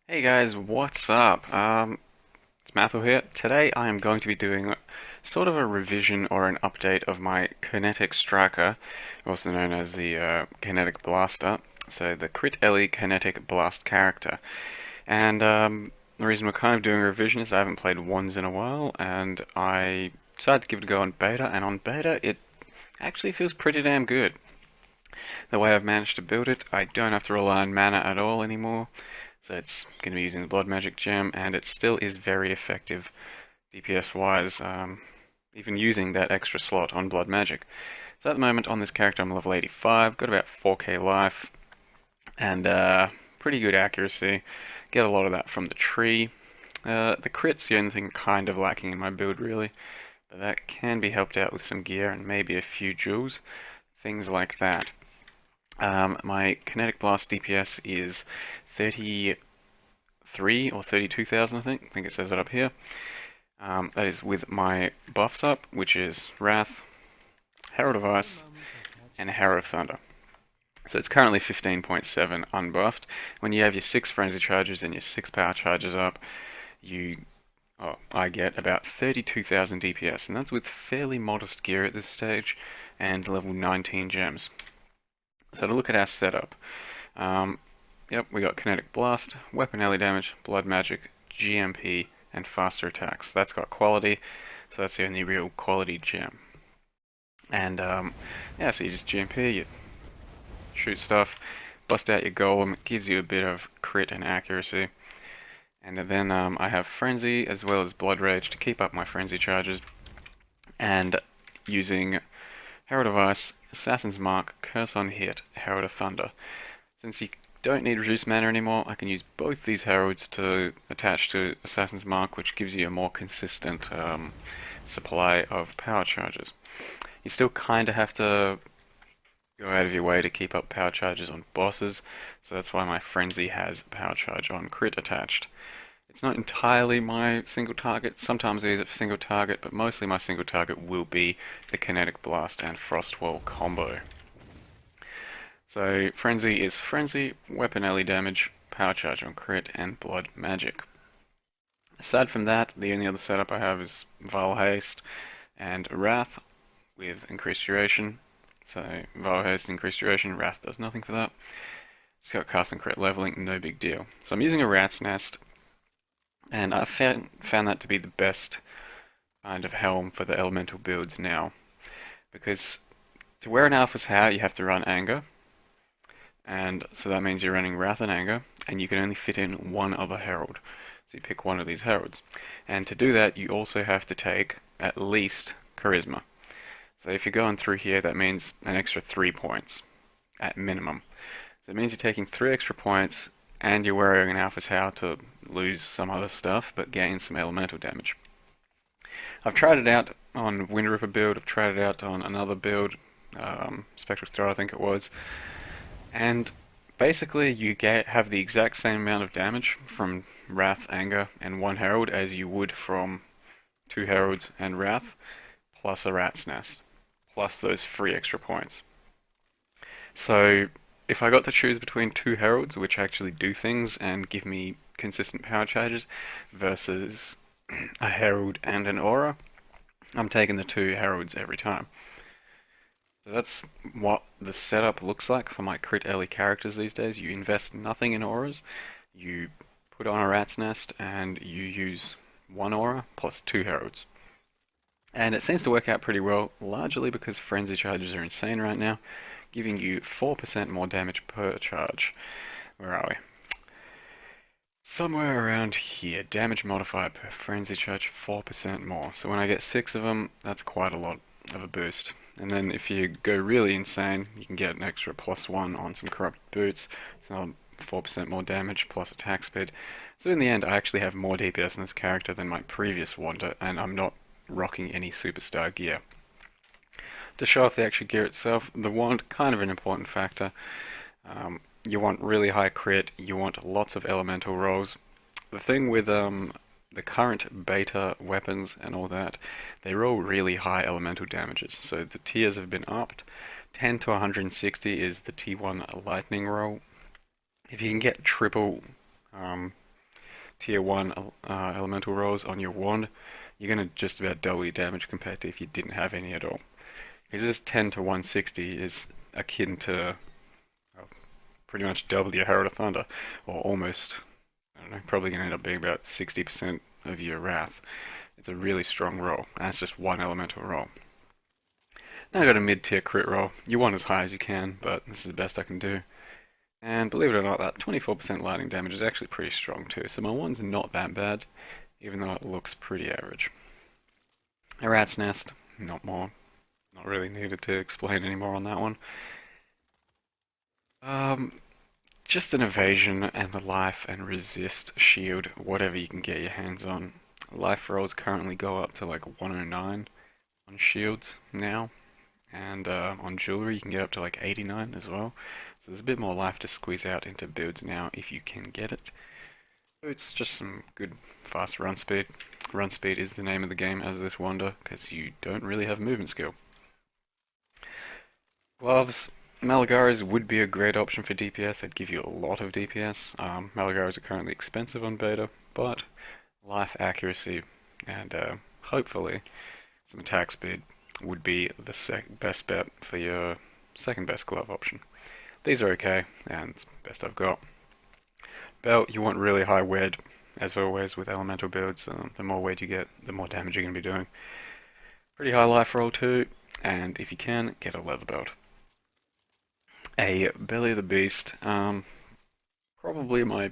Hey guys, what's up? It's Mathil here. Today I am going to be doing sort of a revision or an update of my Kinetic Striker, also known as the Kinetic Blaster. So the Crit Ele Kinetic Blast character. And the reason we're kind of doing a revision is I haven't played Wands in a while, and I decided to give it a go on beta, and on beta it actually feels pretty damn good. The way I've managed to build it, I don't have to rely on mana at all anymore. So it's going to be using the Blood Magic gem, and it still is very effective DPS wise, even using that extra slot on Blood Magic. So at the moment on this character I'm level 85, got about 4k life, and pretty good accuracy. Get a lot of that from the tree. The crit's the only thing kind of lacking in my build really, but that can be helped out with some gear and maybe a few jewels, things like that. My Kinetic Blast DPS is 33 or 32,000, I think. I think it says it up here. That is with my buffs up, which is Wrath, Herald of Ice, and Herald of Thunder. So it's currently 15.7 unbuffed. When you have your 6 Frenzy Charges and your 6 Power Charges up, I get about 32,000 DPS, and that's with fairly modest gear at this stage, and level 19 gems. So to look at our setup, yep, we got Kinetic Blast, Weapon Ele damage, Blood Magic, GMP, and faster attacks. That's got quality, so that's the only real quality gem. And yeah, so you just GMP, you shoot stuff, bust out your golem, it gives you a bit of crit and accuracy. And then I have Frenzy as well as Blood Rage to keep up my Frenzy charges. And using Herald of Ice, Assassin's Mark, Curse on Hit, Herald of Thunder. Since you don't need reduced mana anymore, I can use both these heralds to attach to Assassin's Mark, which gives you a more consistent supply of power charges. You still kind of have to go out of your way to keep up power charges on bosses, so that's why my Frenzy has power charge on crit attached. It's not entirely my single target. Sometimes I use it for single target, but mostly my single target will be the Kinetic Blast and Frostwall combo. So Frenzy is Frenzy, Weapon Ele damage, Power Charge on crit, and Blood Magic. Aside from that, the only other setup I have is Vile Haste and Wrath with increased duration. So Vile Haste, increased duration, Wrath does nothing for that. Just got cast and crit leveling, no big deal. So I'm using a Rat's Nest, and I found that to be the best kind of helm for the elemental builds now. Because to wear an Alpha's Hat, you have to run Anger, and so that means you're running Wrath and Anger, and you can only fit in one other Herald. So you pick one of these Heralds. And to do that, you also have to take at least Charisma. So if you're going through here, that means an extra 3 points at minimum. So it means you're taking 3 extra points, and you're wearing an Alpha's How to lose some other stuff, but gain some elemental damage. I've tried it out on Wind Ripper build, I've tried it out on another build, Spectral Throw I think it was, and basically you have the exact same amount of damage from Wrath, Anger, and one Herald as you would from 2 Heralds and Wrath, plus a Rat's Nest, plus those 3 extra points. So if I got to choose between 2 Heralds, which actually do things and give me consistent power charges, versus a Herald and an Aura, I'm taking the 2 Heralds every time. So that's what the setup looks like for my Crit Ele characters these days. You invest nothing in auras, you put on a Rat's Nest, and you use 1 Aura plus 2 Heralds. And it seems to work out pretty well, largely because Frenzy charges are insane right now, giving you 4% more damage per charge. Where are we? Somewhere around here. Damage modifier per Frenzy charge, 4% more. So when I get 6 of them, that's quite a lot of a boost. And then if you go really insane, you can get an extra +1 on some corrupt boots. So 4% more damage plus attack speed. So in the end, I actually have more DPS in this character than my previous Wander, and I'm not rocking any superstar gear. To show off the actual gear itself, the wand, kind of an important factor. You want really high crit, you want lots of elemental rolls. The thing with the current beta weapons and all that, they roll really high elemental damages. So the tiers have been upped. 10 to 160 is the T1 lightning roll. If you can get triple tier 1 elemental rolls on your wand, you're going to just about double your damage compared to if you didn't have any at all. Because this 10 to 160 is akin to pretty much double your Herald of Thunder, or almost. I don't know, probably going to end up being about 60% of your Wrath. It's a really strong roll, and it's just one elemental roll. Now I got a mid-tier crit roll. You want as high as you can, but this is the best I can do. And believe it or not, that 24% lightning damage is actually pretty strong too, so my one's not that bad, even though it looks pretty average. A rat's nest, not really needed to explain any more on that one. Just an evasion and a life and resist shield, whatever you can get your hands on. Life rolls currently go up to like 109 on shields now, and on jewelry you can get up to like 89 as well. So there's a bit more life to squeeze out into builds now if you can get it. So it's just some good fast run speed. Run speed is the name of the game as this wonder, because you don't really have movement skill. Gloves. Malagaras would be a great option for DPS. They'd give you a lot of DPS. Malagaras are currently expensive on beta, but life accuracy and hopefully some attack speed would be the best bet for your second best glove option. These are okay, and it's the best I've got. Belt, you want really high wed, as always with elemental builds. The more wed you get, the more damage you're going to be doing. Pretty high life roll too, and if you can, get a leather belt. A Belly of the Beast, probably my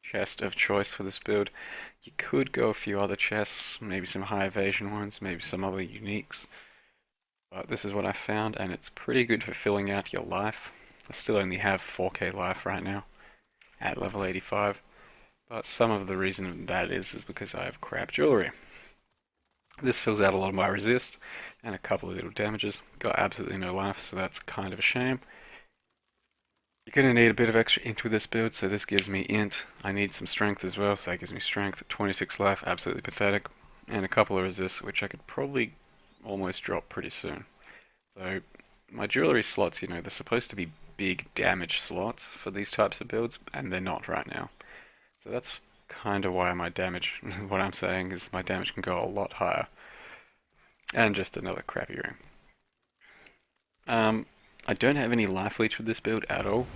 chest of choice for this build. You could go a few other chests, maybe some high evasion ones, maybe some other uniques. But this is what I found, and it's pretty good for filling out your life. I still only have 4k life right now, at level 85. But some of the reason that is because I have crap jewelry. This fills out a lot of my resist, and a couple of little damages. Got absolutely no life, so that's kind of a shame. You're going to need a bit of extra int with this build, so this gives me int. I need some strength as well, so that gives me strength. 26 life, absolutely pathetic. And a couple of resists, which I could probably almost drop pretty soon. So my jewelry slots, they're supposed to be big damage slots for these types of builds, and they're not right now. So that's kind of why my damage, what I'm saying is my damage can go a lot higher. And just another crappy ring. I don't have any life leech with this build at all.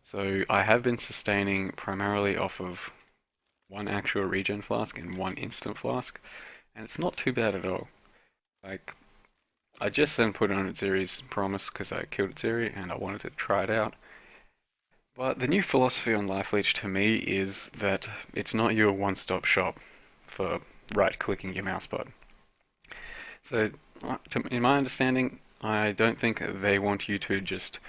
So I have been sustaining primarily off of one actual regen flask and one instant flask. And it's not too bad at all. Like, I just then put it on Itziri's promise because I killed Itziri and I wanted to try it out. But the new philosophy on life leech to me is that it's not your one-stop shop for right-clicking your mouse button. So, in my understanding, I don't think they want you to just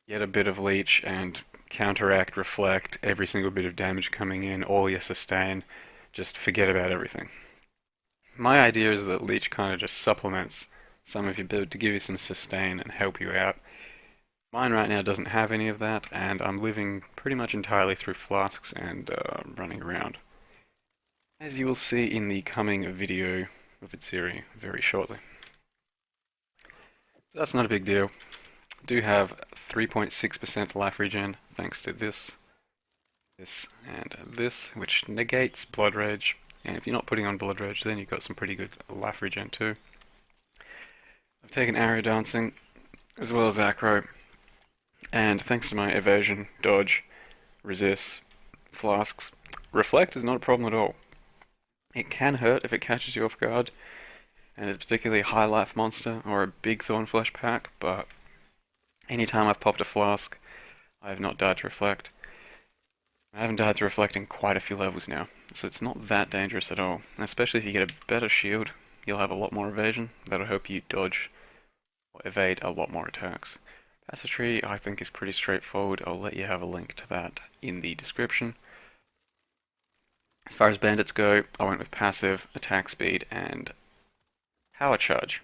get a bit of leech and counteract, reflect every single bit of damage coming in, all your sustain, just forget about everything. My idea is that leech kind of just supplements some of your build to give you some sustain and help you out. Mine right now doesn't have any of that, and I'm living pretty much entirely through flasks and running around. As you will see in the coming video of Itziri very shortly. So that's not a big deal. I do have 3.6% life regen thanks to this, and this, which negates Blood Rage. And if you're not putting on Blood Rage, then you've got some pretty good life regen too. I've taken Arrow Dancing, as well as Acro, and thanks to my evasion, dodge, resist, flasks, reflect is not a problem at all. It can hurt if it catches you off guard, and it's a particularly high life monster or a big Thornflesh pack, but anytime I've popped a flask, I have not died to reflect. I haven't died to reflect in quite a few levels now, so it's not that dangerous at all. Especially if you get a better shield, you'll have a lot more evasion. That'll help you dodge or evade a lot more attacks. Passage I think is pretty straightforward. I'll let you have a link to that in the description. As far as bandits go, I went with passive, attack speed, and power charge.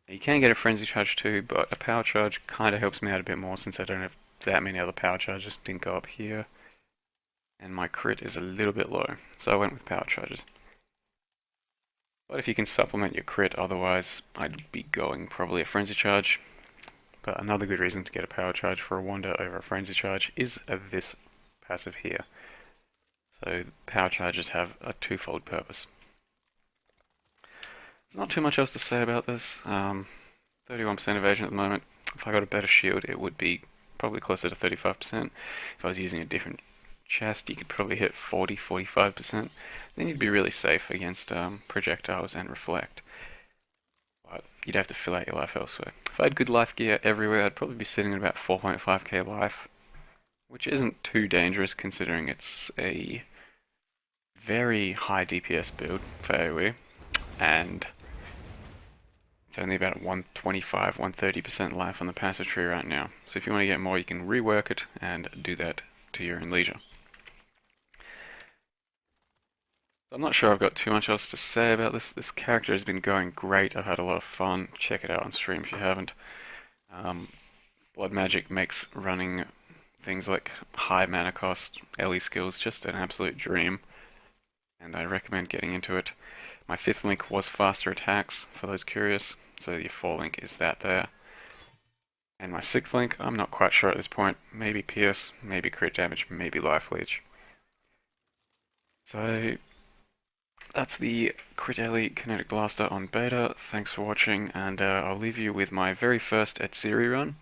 You can get a frenzy charge too, but a power charge kind of helps me out a bit more since I don't have that many other power charges. Didn't go up here. And my crit is a little bit low, so I went with power charges. But if you can supplement your crit otherwise, I'd be going probably a frenzy charge. But another good reason to get a power charge for a wonder over a frenzy charge is this passive here. So power charges have a twofold purpose. There's not too much else to say about this. 31% evasion at the moment. If I got a better shield, it would be probably closer to 35%. If I was using a different chest, you could probably hit 40, 45%. Then you'd be really safe against projectiles and reflect. But you'd have to fill out your life elsewhere. If I had good life gear everywhere, I'd probably be sitting at about 4.5k life, which isn't too dangerous considering it's a very high DPS build for AoE, and it's only about 125, 130% life on the passive tree right now. So if you want to get more, you can rework it and do that to your own leisure. I'm not sure I've got too much else to say about this. This character has been going great. I've had a lot of fun. Check it out on stream if you haven't. Blood magic makes running things like high mana cost Ele skills just an absolute dream, and I recommend getting into it. My 5th link was faster attacks, for those curious, so your 4th link is that there. And my 6th link, I'm not quite sure at this point. Maybe pierce, maybe crit damage, maybe life leech. So that's the Ele Kinetic Blaster on beta. Thanks for watching, and I'll leave you with my very first Etsiri run.